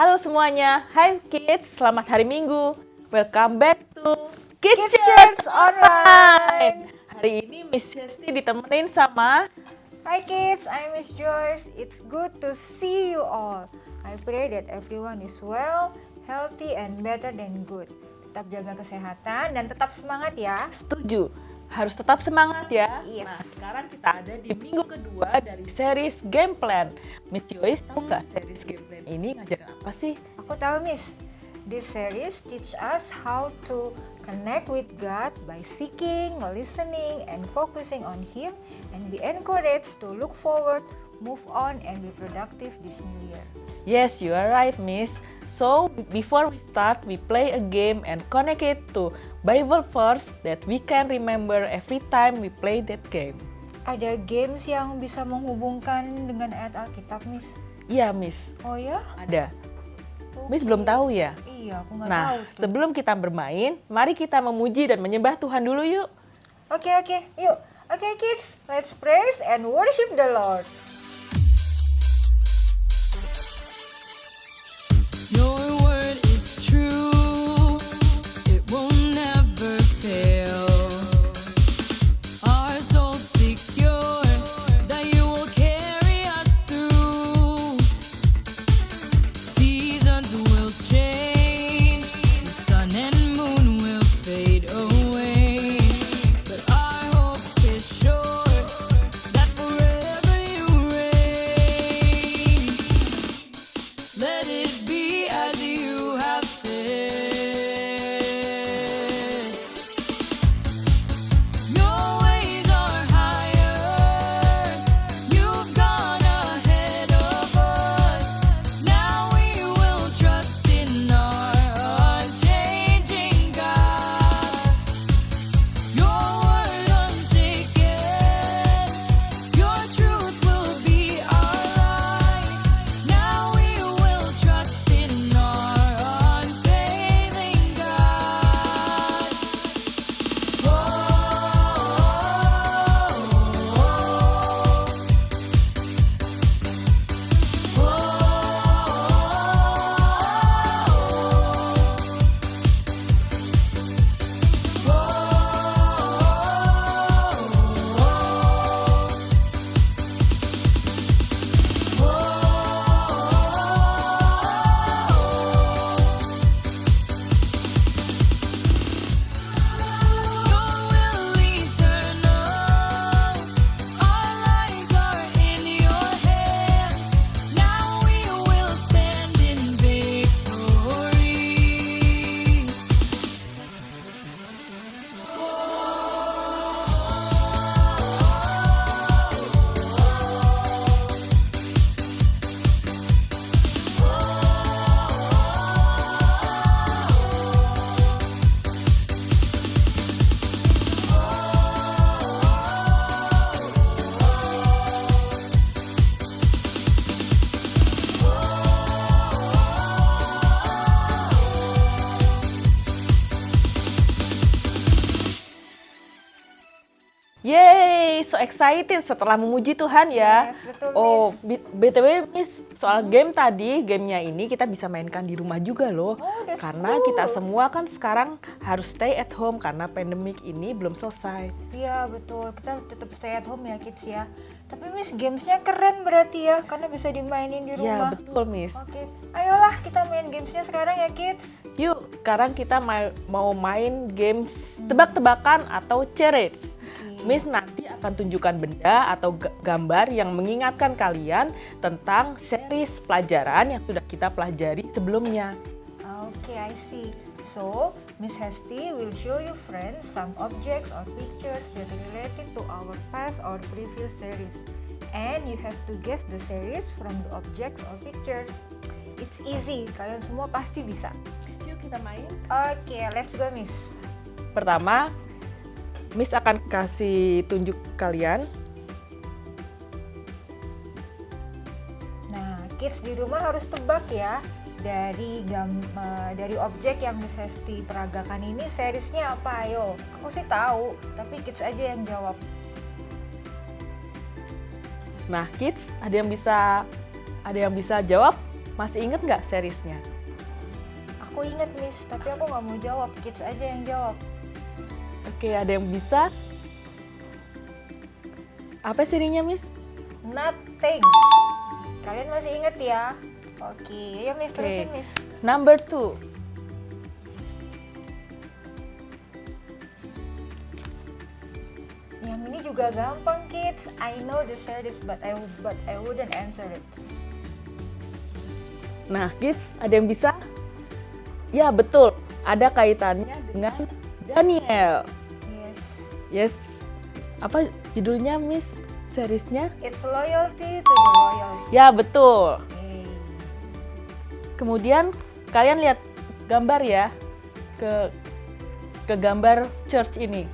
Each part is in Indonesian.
Halo semuanya, hai kids, selamat hari Minggu. Welcome back to Kids Kids Church Church Online. Hari ini Miss Hesti ditemenin sama Hi kids, I'm Miss Joyce. It's good to see you all. I pray that everyone is well, healthy, and better than good. Tetap jaga kesehatan dan tetap semangat ya. Setuju. Harus tetap semangat ya. Yes. Nah, sekarang kita ada di minggu kedua dari series Game Plan. Miss Joyce, tahu nggak series Game Plan ini ngajarin apa sih? Aku tahu Miss, this series teach us how to connect with God by seeking, listening, and focusing on Him, and be encouraged to look forward, move on, and be productive this new year. Yes, you are right, Miss. So, before we start, we play a game and connect it to Bible verse that we can remember every time we play that game. Ada games yang bisa menghubungkan dengan ayat Alkitab, Miss? Iya, Miss. Oh ya? Ada. Miss Oke. belum tahu ya? Iya, aku nggak Nah, tahu tuh. sebelum kita bermain, mari kita memuji dan menyembah Tuhan dulu yuk. Oke, yuk. Oke, kids, let's praise and worship the Lord. Your word is true, it will never fail. Our soul's secure, that you will carry us through. Seasons will change, the sun and moon will fade away. But our hope is sure, that forever you reign. Let it be as you have said. Your ways are higher. You've gone ahead of us. Now we will trust in our unchanging God. Your word unshaken. Your truth will be our light. Now we will trust in our unfailing God. Your will eternal, our lives are in your hands. Now we will stand in victory. Yeay, so excited setelah memuji Tuhan ya. Yes, betul, Oh, Miss. BTW Miss, soal game tadi, gamenya ini kita bisa mainkan di rumah juga loh. Oh, that's Karena cool. kita semua kan sekarang harus stay at home karena pandemik ini belum selesai. Iya, betul. Kita tetap stay at home ya, kids ya. Tapi Miss, gamesnya keren berarti ya, karena bisa dimainin di Ya, rumah. betul Miss. Oke, ayolah kita main gamesnya sekarang ya, kids. Yuk, sekarang kita mau main game tebak-tebakan atau charades. Miss nanti akan tunjukkan benda atau gambar yang mengingatkan kalian tentang series pelajaran yang sudah kita pelajari sebelumnya. Okay, I see. So, Miss Hesti will show you friends some objects or pictures that related to our past or previous series. And you have to guess the series from the objects or pictures. It's easy, kalian semua pasti bisa. Yuk kita main. Okay, let's go Miss. Pertama, Miss akan kasih tunjuk kalian. Nah, kids di rumah harus tebak ya. Dari objek yang Miss Hesti peragakan ini seriesnya apa? Ayo, aku sih tahu, tapi kids aja yang jawab. Nah, kids, ada yang bisa jawab? Masih inget nggak seriesnya? Aku inget Miss, tapi aku nggak mau jawab. Kids aja yang jawab. Oke, ada yang bisa? Apa serinya, Miss? Nothing. Kalian masih inget ya? Oke, ayo Miss, terusin Miss. Number 2. Yang ini juga gampang kids. I know the series but I wouldn't answer it. Nah, kids, ada yang bisa? Ya, betul. Ada kaitannya dengan Daniel. Yes. Yes. Apa judulnya, Miss? Seriesnya? It's loyalty to the royal. Ya, betul. Hey. Kemudian kalian lihat gambar ya. Ke gambar church ini.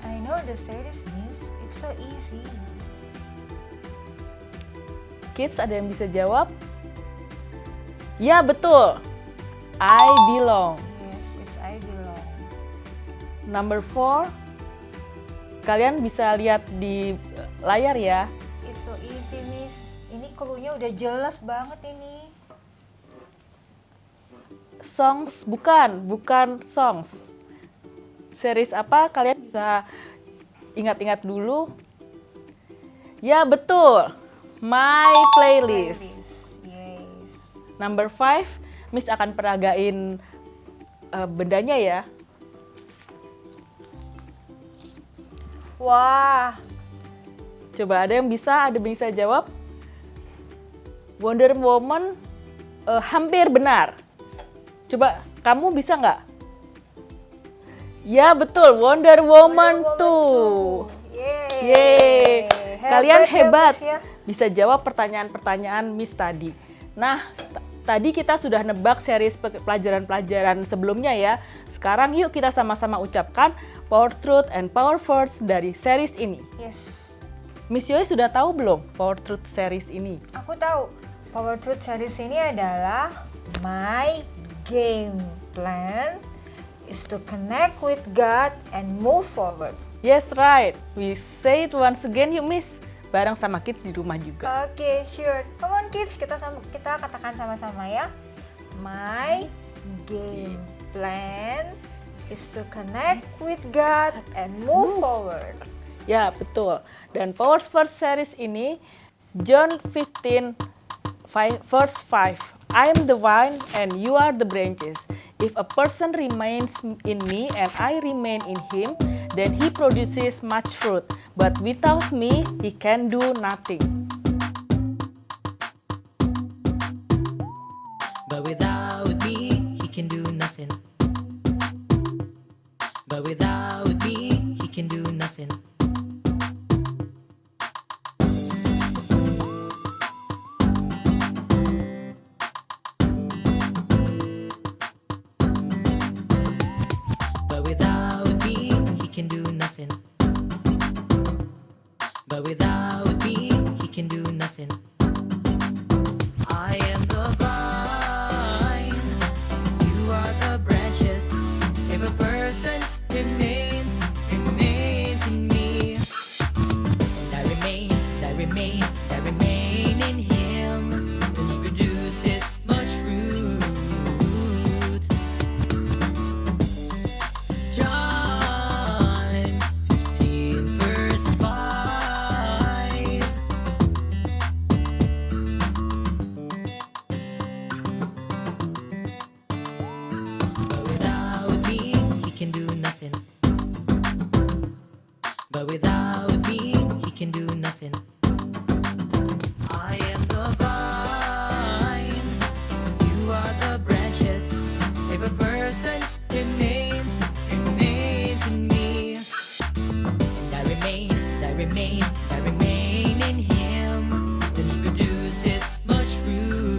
I know the series Miss. It's so easy. Kids, ada yang bisa jawab? Ya, betul. I belong. Yes, it's I belong. Number 4. Kalian bisa lihat di layar ya. It's so easy Miss. Ini clue-nya udah jelas banget ini. Songs, bukan songs. Series apa? Kalian bisa ingat-ingat dulu. Ya, betul. My Playlist. Yes. Number 5, Miss akan peragain bendanya ya. Wah, Coba ada yang bisa jawab? Wonder Woman hampir benar. Coba kamu bisa nggak? Ya betul, Wonder Woman 2. Yeay. Kalian ya, hebat. Miss, ya. Bisa jawab pertanyaan-pertanyaan Miss tadi. Nah, tadi kita sudah nebak series pelajaran-pelajaran sebelumnya ya. Sekarang yuk kita sama-sama ucapkan Power Truth and Power Force dari series ini. Yes. Miss Yoi sudah tahu belum Power Truth series ini? Aku tahu. Power Truth series ini adalah my game plan is to connect with God and move forward. Yes, right. We say it once again yuk Miss. Bareng sama kids di rumah juga. Oke, sure. Come on kids, kita katakan sama-sama ya. My game plan is to connect with God and move forward. Ya, betul. Dan Power Force series ini, John 15, verse 5. I am the vine and you are the branches. If a person remains in me and I remain in him, then he produces much fruit. But without me, he can do nothing. But without me, he can do nothing. But without me, he can do nothing. But without me, he can do nothing. But without me, he can do nothing. I am the vine, you are the branches. If a person remains in me, and I remain in him, then he produces much fruit. John 15 verse 5. But without me, he can do nothing. But without me, he can do nothing. I am the vine, you are the branches. If a person remains in me, and I remain in him, then he produces much fruit.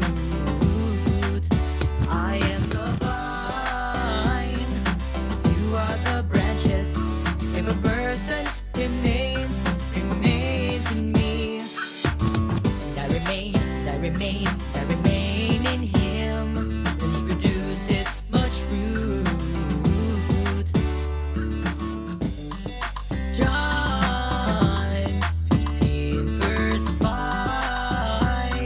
I am the vine, you are the branches. If a person remains in me, and I remain in him, then he produces much fruit. John 15 verse 5.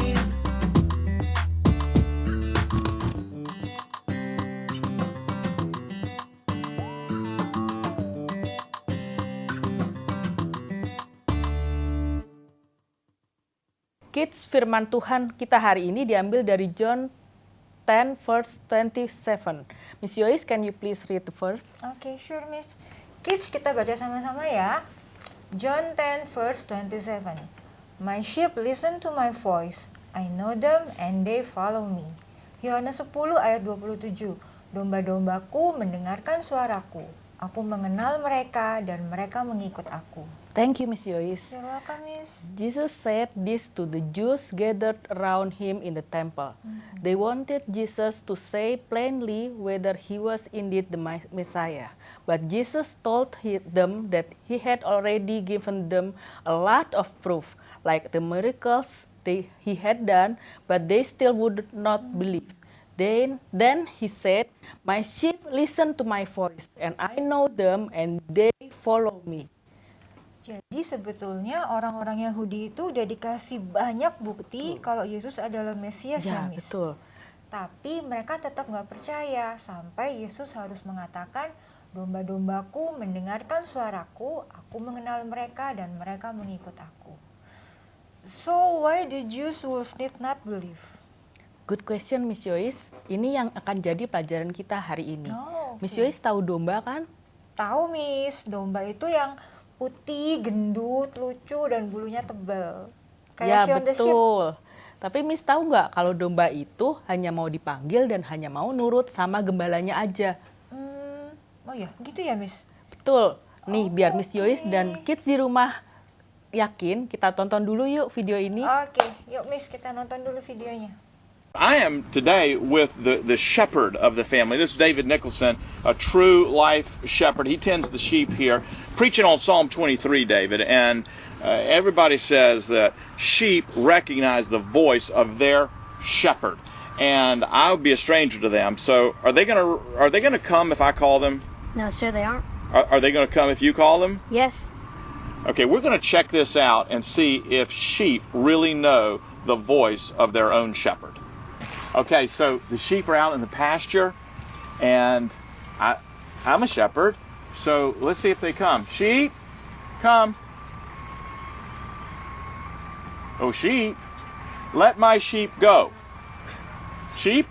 Kids, firman Tuhan kita hari ini diambil dari John 10 verse 27. Miss Joyce, can you please read the verse? Oke, sure Miss. Kids, kita baca sama-sama ya. John 10 verse 27. My sheep listen to my voice. I know them and they follow me. Yohanes 10 ayat 27. Domba-dombaku mendengarkan suaraku. Aku mengenal mereka dan mereka mengikut aku. Thank you, Miss Joyce. You're welcome, Miss. Jesus said this to the Jews gathered around him in the temple. They wanted Jesus to say plainly whether he was indeed the Messiah. But Jesus told them that he had already given them a lot of proof, like the miracles he had done, but they still would not believe. Then he said, "My sheep listen to my voice, and I know them, and they follow me." Jadi sebetulnya orang-orang Yahudi itu udah dikasih banyak bukti kalau Yesus adalah Mesias ya, Ya, Miss. betul. Tapi mereka tetap nggak percaya sampai Yesus harus mengatakan, domba-dombaku mendengarkan suaraku, aku mengenal mereka dan mereka mengikut aku. So why the Jews will still not believe? Good question, Miss Joyce. Ini yang akan jadi pelajaran kita hari ini. Oh, Miss oke. Joyce tahu domba kan? Tahu Miss, domba itu yang putih, gendut, lucu dan bulunya tebal. Ya, Kayak Shaun the Sheep. betul. Tapi Miss tahu nggak kalau domba itu hanya mau dipanggil dan hanya mau nurut sama gembalanya aja? Oh ya, gitu ya Miss. Betul. Nih, biar Miss oke. Joyce dan kids di rumah yakin, kita tonton dulu yuk video ini. Oke, yuk Miss kita nonton dulu videonya. I am today with the shepherd of the family. This is David Nicholson, a true life shepherd. He tends the sheep here, preaching on Psalm 23, David. And everybody says that sheep recognize the voice of their shepherd. And I would be a stranger to them. So are they gonna come if I call them? No, sir, they aren't. Are they gonna come if you call them? Yes. Okay, we're gonna check this out and see if sheep really know the voice of their own shepherd. Okay, so the sheep are out in the pasture, and I'm a shepherd, so let's see if they come. Sheep, come. Oh, sheep, let my sheep go. Sheep,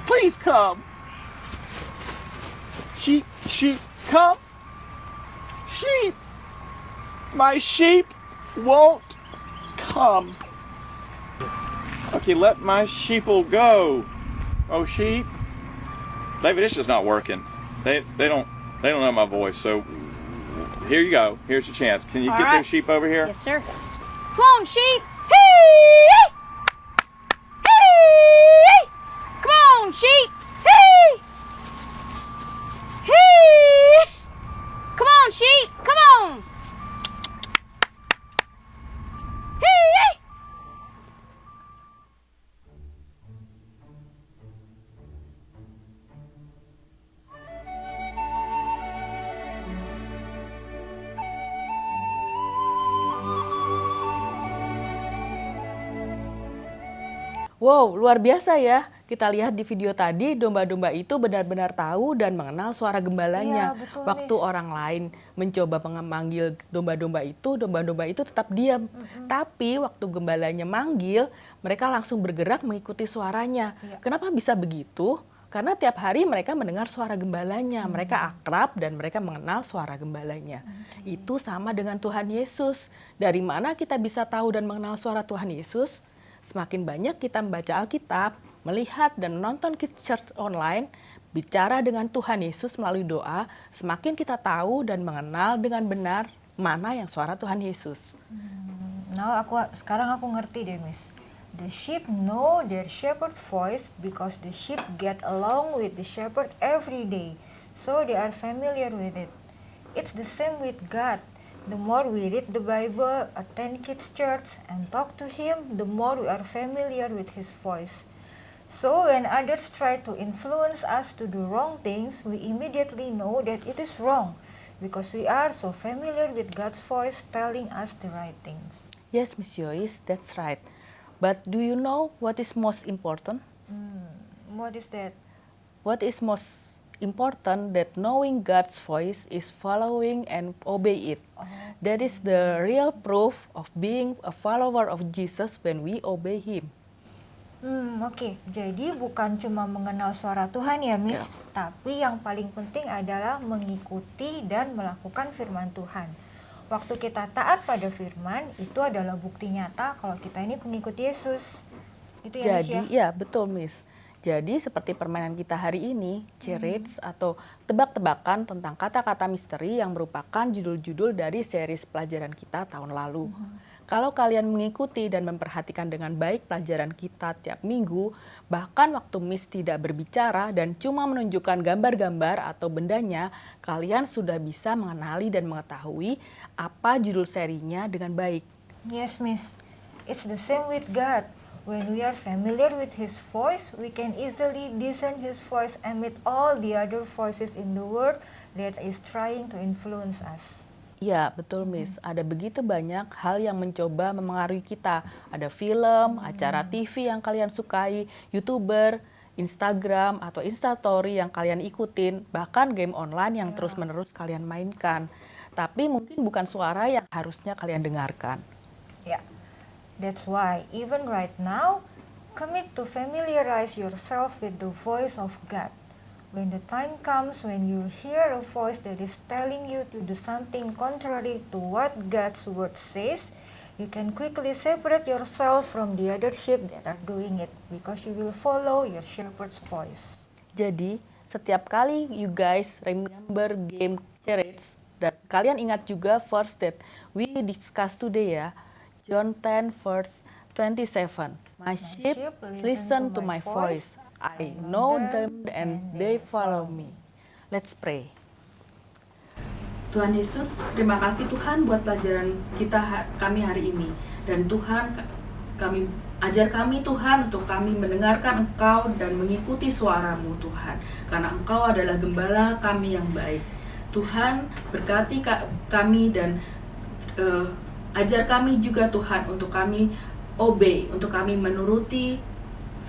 please come. Sheep, come. Sheep, my sheep won't come. Okay, let my sheeple go. Oh, sheep. David, this is not working. They don't know my voice. So here you go. Here's your chance. Can you All get right. those sheep over here? Yes, sir. Come on, sheep. Hey! Hey! Come on, sheep. Hey! Hey! Come on, sheep. Come on. Hey! Wow, luar biasa ya. Kita lihat di video tadi, domba-domba itu benar-benar tahu dan mengenal suara gembalanya. Iya, betul, Waktu Miss. orang lain mencoba memanggil domba-domba itu tetap diam. Tapi waktu gembalanya manggil, mereka langsung bergerak mengikuti suaranya. Iya. Kenapa bisa begitu? Karena tiap hari mereka mendengar suara gembalanya. Mereka akrab dan mereka mengenal suara gembalanya. Itu sama dengan Tuhan Yesus. Dari mana kita bisa tahu dan mengenal suara Tuhan Yesus? Semakin banyak kita membaca Alkitab, melihat dan menonton Kids Church online, bicara dengan Tuhan Yesus melalui doa, semakin kita tahu dan mengenal dengan benar mana yang suara Tuhan Yesus. Nah, sekarang aku ngerti deh, Miss. The sheep know their shepherd voice because the sheep get along with the shepherd every day, so they are familiar with it. It's the same with God. The more we read the Bible, attend Kids Church, and talk to Him, the more we are familiar with His voice. So when others try to influence us to do wrong things, we immediately know that it is wrong, because we are so familiar with God's voice telling us the right things. Yes, Miss Joyce, that's right. But do you know what is most important? What is that? What is most important that knowing God's voice is following and obey it. That is the real proof of being a follower of Jesus when we obey Him. Oke. Jadi bukan cuma mengenal suara Tuhan ya, Miss, tapi yang paling penting adalah mengikuti dan melakukan firman Tuhan. Waktu kita taat pada firman, itu adalah bukti nyata kalau kita ini pengikut Yesus. Itu ya, Miss ya? Jadi, ya betul Miss. Jadi seperti permainan kita hari ini, charades atau tebak-tebakan tentang kata-kata misteri yang merupakan judul-judul dari series pelajaran kita tahun lalu. Kalau kalian mengikuti dan memperhatikan dengan baik pelajaran kita tiap minggu, bahkan waktu Miss tidak berbicara dan cuma menunjukkan gambar-gambar atau bendanya, kalian sudah bisa mengenali dan mengetahui apa judul serinya dengan baik. Yes, Miss. It's the same with God. When we are familiar with His voice, we can easily discern His voice amid all the other voices in the world that is trying to influence us. Iya, betul Miss. Ada begitu banyak hal yang mencoba memengaruhi kita. Ada film, acara TV yang kalian sukai, YouTuber, Instagram, atau Instastory yang kalian ikutin, bahkan game online yang terus-menerus kalian mainkan. Tapi mungkin bukan suara yang harusnya kalian dengarkan. Yeah, that's why even right now, commit to familiarize yourself with the voice of God. When the time comes when you hear a voice that is telling you to do something contrary to what God's word says, you can quickly separate yourself from the other sheep that are doing it because you will follow your shepherd's voice. Jadi, setiap kali you guys remember game charades, dan kalian ingat juga verse that we discuss today ya, John 10 verse 27. My sheep listen to my voice. I know them and they follow me. Let's pray. Tuhan Yesus, terima kasih Tuhan buat pelajaran kami hari ini. Dan Tuhan, ajar kami Tuhan untuk kami mendengarkan Engkau dan mengikuti suara-Mu Tuhan. Karena Engkau adalah gembala kami yang baik. Tuhan, berkati kami dan ajar kami juga Tuhan untuk kami obey, untuk kami menuruti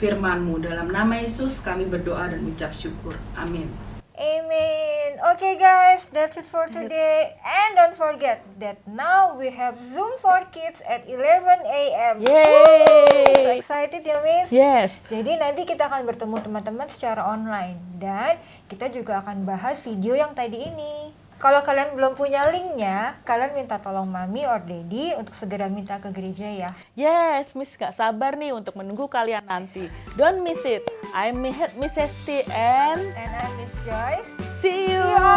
firman-Mu. Dalam nama Yesus kami berdoa dan mengucap syukur. Amin. Amen. Okay guys, that's it for today. And don't forget that now we have Zoom for Kids at 11 a.m. Yay! So excited ya, Miss? Yes. Jadi nanti kita akan bertemu teman-teman secara online. Dan kita juga akan bahas video yang tadi ini. Kalau kalian belum punya linknya, kalian minta tolong Mami or Daddy untuk segera minta ke gereja ya. Yes, Miss gak sabar nih untuk menunggu kalian nanti. Don't miss it. I'm Miss Hesti and And I'm Miss Joyce. see you.